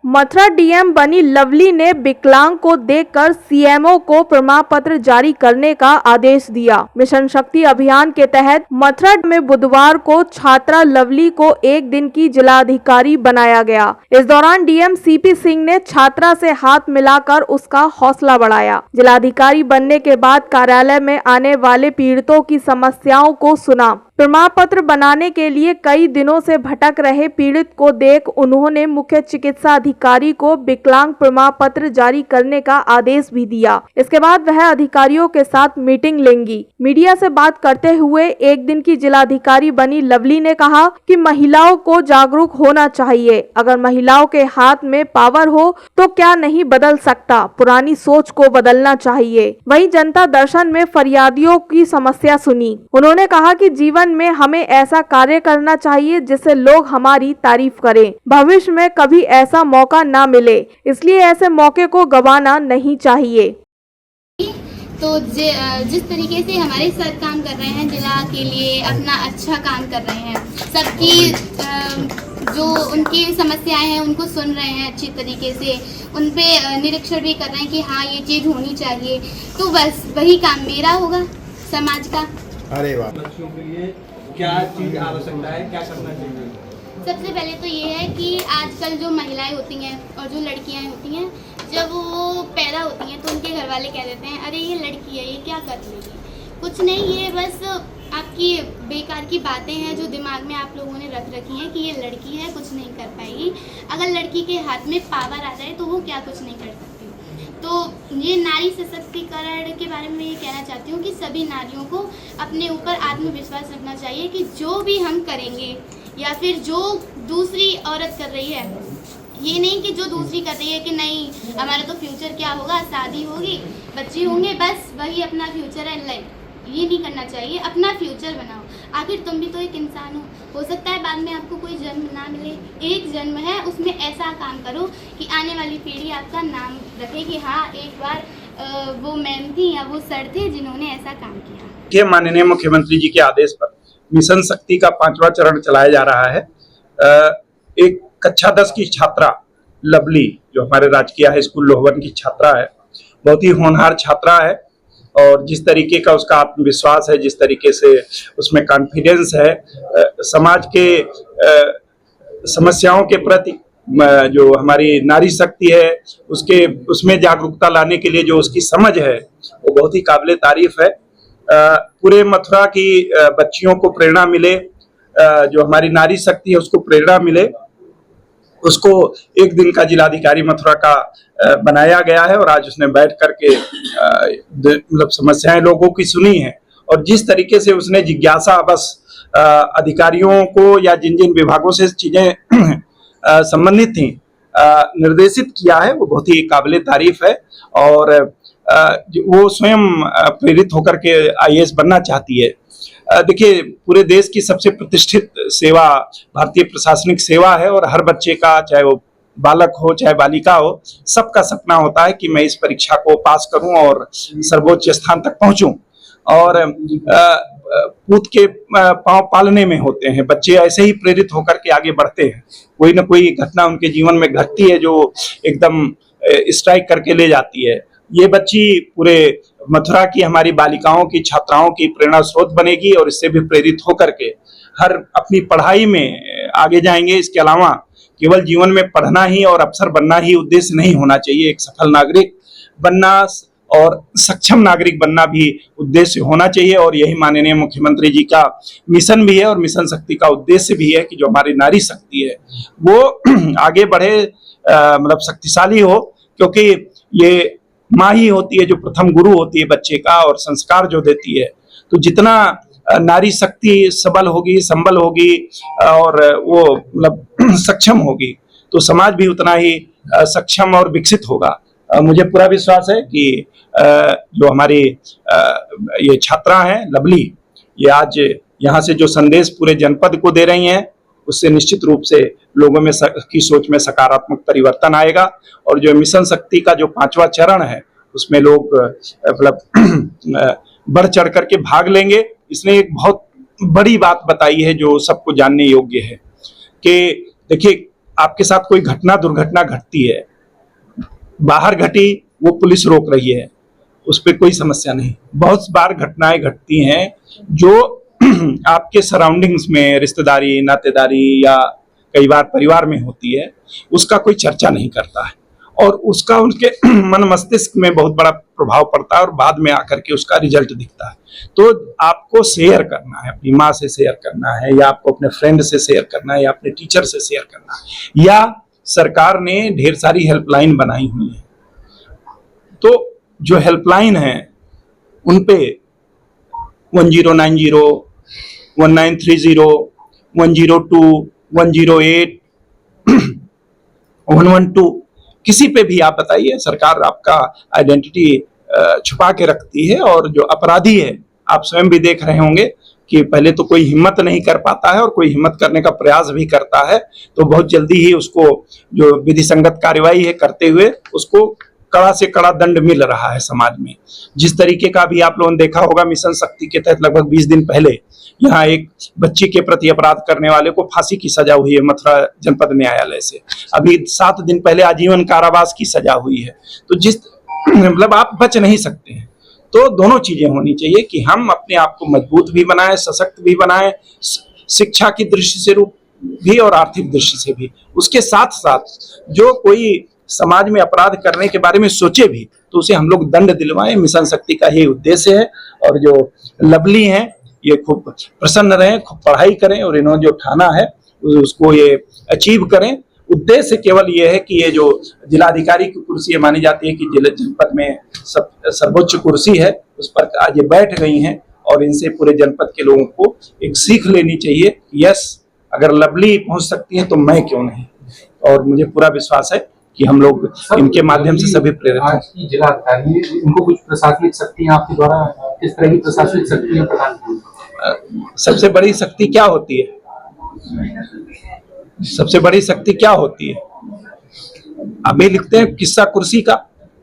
Mathura DM बनी lovely ने विकलांग को देखकर सीएमओ को प्रमाण पत्र जारी करने का आदेश दिया। मिशन शक्ति अभियान के तहत मथुरा में बुधवार को छात्रा लवली को एक दिन की जिलाधिकारी बनाया गया। इस दौरान डीएम सीपी सिंह ने छात्रा से हाथ मिलाकर उसका हौसला बढ़ाया। जिलाधिकारी बनने के बाद कार्यालय में आने वाले पीड़ितों की समस्याओं को सुना। प्रमाण पत्र बनाने के लिए कई दिनों से भटक रहे पीड़ित को देख उन्होंने मुख्य चिकित्सा अधिकारी को विकलांग प्रमाण पत्र जारी करने का आदेश भी दिया। इसके बाद वह अधिकारियों के साथ मीटिंग लेंगी। मीडिया से बात करते हुए एक दिन की जिलाधिकारी बनी लवली ने कहा कि महिलाओं को जागरूक होना चाहिए। अगर महिलाओं के हाथ में पावर हो तो क्या नहीं बदल सकता, पुरानी सोच को बदलना चाहिए। वहीं जनता दर्शन में फरियादियों की समस्या सुनी। उन्होंने कहा कि जीवन में हमें ऐसा कार्य करना चाहिए जिससे लोग हमारी तारीफ करें। भविष्य में कभी ऐसा मौका ना मिले, इसलिए ऐसे मौके को गंवाना नहीं चाहिए। तो जिस तरीके से हमारे सर काम कर रहे हैं, जिला के लिए अपना अच्छा काम कर रहे हैं, सबकी जो उनकी समस्याएं हैं उनको सुन रहे हैं अच्छी तरीके से, उन पे निरीक्षण भी कर रहे हैं कि हाँ ये चीज़ होनी चाहिए। तो बस वही काम मेरा होगा समाज का। अरे वाह। बच्चों के लिए क्या चीज़ आवश्यकता है, क्या करना चाहिए? सबसे पहले तो ये है कि आजकल जो महिलाएं होती हैं और जो लड़कियां होती हैं, जब वो पैदा होती हैं तो उनके घर वाले कह देते हैं अरे ये लड़की है, ये क्या कर लेगी। कुछ नहीं, ये बस आपकी बेकार की बातें हैं जो दिमाग में आप लोगों ने रख रखी हैं कि ये लड़की है, कुछ नहीं कर पाएगी। अगर लड़की के हाथ में पावर आ जाए तो वो क्या कुछ नहीं कर सकती। तो ये नारी सशक्तिकरण के बारे में ये कहना चाहती हूँ कि सभी नारियों को अपने ऊपर आत्मविश्वास रखना चाहिए कि जो भी हम करेंगे या फिर जो दूसरी औरत कर रही है, ये नहीं कि जो दूसरी कर रही है कि नहीं हमारा तो फ्यूचर क्या होगा, शादी होगी, बच्चे होंगे, बस वही अपना फ्यूचर है लाइफ, ये नहीं करना चाहिए। अपना फ्यूचर बनाओ। आखिर तुम भी तो एक इंसान हो सकता है बाद में आपको कोई जन्म ना मिले, एक जन्म है उसमें ऐसा काम करो कि आने वाली पीढ़ी आपका नाम रखे कि हाँ एक बार वो मैम थी या वो सर थे जिन्होंने ऐसा काम किया। के माननीय मुख्यमंत्री जी के आदेश पर मिशन शक्ति का 5वां चरण चलाया जा रहा है। एक कक्षा 10 की छात्रा लवली जो हमारे राजकीय हाई स्कूल लोहवन की छात्रा है, बहुत ही होनहार छात्रा है और जिस तरीके का उसका आत्मविश्वास है, जिस तरीके से उसमें कॉन्फिडेंस है, समाज के समस्याओं के प्रति जो हमारी नारी शक्ति है उसमें जागरूकता लाने के लिए जो उसकी समझ है वो बहुत ही काबिले तारीफ है। पूरे मथुरा की बच्चियों को प्रेरणा मिले, जो हमारी नारी शक्ति है उसको प्रेरणा मिले, उसको एक दिन का जिलाधिकारी मथुरा का बनाया गया है और आज उसने बैठ करके मतलब समस्याएं लोगों की सुनी है और जिस तरीके से उसने जिज्ञासा बस अधिकारियों को या जिन जिन विभागों से चीजें संबंधित थी निर्देशित किया है वो बहुत ही काबिले तारीफ है और वो स्वयं प्रेरित होकर के आईएएस बनना चाहती है। देखिए पूरे देश की सबसे प्रतिष्ठित सेवा भारतीय प्रशासनिक सेवा है और हर बच्चे का, चाहे वो बालक हो चाहे बालिका हो, सबका सपना होता है कि मैं इस परीक्षा को पास करूं और सर्वोच्च स्थान तक पहुंचूं। और पूत के पांव पालने में होते हैं बच्चे, ऐसे ही प्रेरित होकर के आगे बढ़ते हैं। कोई ना कोई घटना उनके जीवन में घटती है जो एकदम स्ट्राइक करके ले जाती है। ये बच्ची पूरे मथुरा की हमारी बालिकाओं की, छात्राओं की प्रेरणा स्रोत बनेगी और इससे भी प्रेरित होकर के हर अपनी पढ़ाई में आगे जाएंगे। इसके अलावा केवल जीवन में पढ़ना ही और अफसर बनना ही उद्देश्य नहीं होना चाहिए, एक सफल नागरिक बनना और सक्षम नागरिक बनना भी उद्देश्य होना चाहिए और यही माननीय मुख्यमंत्री जी का मिशन भी है और मिशन शक्ति का उद्देश्य भी है कि जो हमारी नारी शक्ति है वो आगे बढ़े, मतलब शक्तिशाली हो, क्योंकि ये माँ ही होती है जो प्रथम गुरु होती है बच्चे का और संस्कार जो देती है। तो जितना नारी शक्ति सबल होगी, संबल होगी और वो मतलब सक्षम होगी तो समाज भी उतना ही सक्षम और विकसित होगा। मुझे पूरा विश्वास है कि जो हमारी ये छात्रा हैं लवली, ये आज यहाँ से जो संदेश पूरे जनपद को दे रही हैं उससे निश्चित रूप से लोगों में की सोच में सकारात्मक परिवर्तन आएगा और जो मिशन शक्ति का जो 5वां चरण है उसमें लोग मतलब बढ़ चढ़ करके भाग लेंगे। इसने एक बहुत बड़ी बात बताई है जो सबको जानने योग्य है कि देखिए आपके साथ कोई दुर्घटना घटती है, बाहर घटी, वो पुलिस रोक रही है, उस पर कोई समस्या नहीं। बहुत बार घटनाएं घटती हैं जो आपके सराउंडिंग्स में रिश्तेदारी, नातेदारी या कई बार परिवार में होती है, उसका कोई चर्चा नहीं करता है और उसका उनके मन मस्तिष्क में बहुत बड़ा प्रभाव पड़ता है और बाद में आकर के उसका रिजल्ट दिखता है। तो आपको शेयर करना है, अपनी माँ से शेयर करना है, या आपको अपने फ्रेंड से शेयर करना है, या अपने टीचर से शेयर करना है, या सरकार ने ढेर सारी हेल्पलाइन बनाई हुई है, तो जो हेल्पलाइन है उन पे 1090, 1930, 102, 108, 112 किसी पे भी आप बताइए, सरकार आपका आइडेंटिटी छुपा के रखती है। और जो अपराधी है, आप स्वयं भी देख रहे होंगे कि पहले तो कोई हिम्मत नहीं कर पाता है और कोई हिम्मत करने का प्रयास भी करता है तो बहुत जल्दी ही उसको जो विधि संगत कार्यवाही है करते हुए उसको कड़ा से कड़ा दंड मिल रहा है समाज में। जिस तरीके का भी आप लोगों ने देखा होगा, मिशन शक्ति के तहत लगभग 20 दिन पहले यहाँ एक बच्ची के प्रति अपराध करने वाले को फांसी की सजा हुई है मथुरा जनपद न्यायालय से। अभी 7 दिन पहले आजीवन कारावास की सजा हुई है। तो जिस मतलब आप बच नहीं सकते हैं। तो दोनों चीजें होनी चाहिए कि हम अपने आप को मजबूत भी बनाएं, सशक्त भी बनाएं, शिक्षा की दृष्टि से भी और आर्थिक दृष्टि से भी। उसके साथ साथ जो कोई समाज में अपराध करने के बारे में सोचे भी तो उसे हम लोग दंड दिलवाएं। मिशन शक्ति का यही उद्देश्य है। और जो लवली हैं ये खूब प्रसन्न रहें, खूब पढ़ाई करें और इन्होंने जो ठाना है उसको ये अचीव करें। उद्देश्य केवल ये है कि ये जो जिलाधिकारी की कुर्सी मानी जाती है कि जिला जनपद में सर्वोच्च कुर्सी है, उस पर आज ये बैठ गई हैं और इनसे पूरे जनपद के लोगों को एक सीख लेनी चाहिए। यस, अगर लवली पहुंच सकती है तो मैं क्यों नहीं। और मुझे पूरा विश्वास है कि हम लोग इनके माध्यम से सभी प्रेरित हैं। आज की जिलाधिकारी इनको कुछ प्रशासनिक शक्तियां आपके द्वारा किस तरह की प्रशासनिक शक्तियां प्रदान की? सबसे बड़ी शक्ति क्या होती है? सबसे बड़ी शक्ति क्या होती है? अभी लिखते हैं किस्सा कुर्सी का।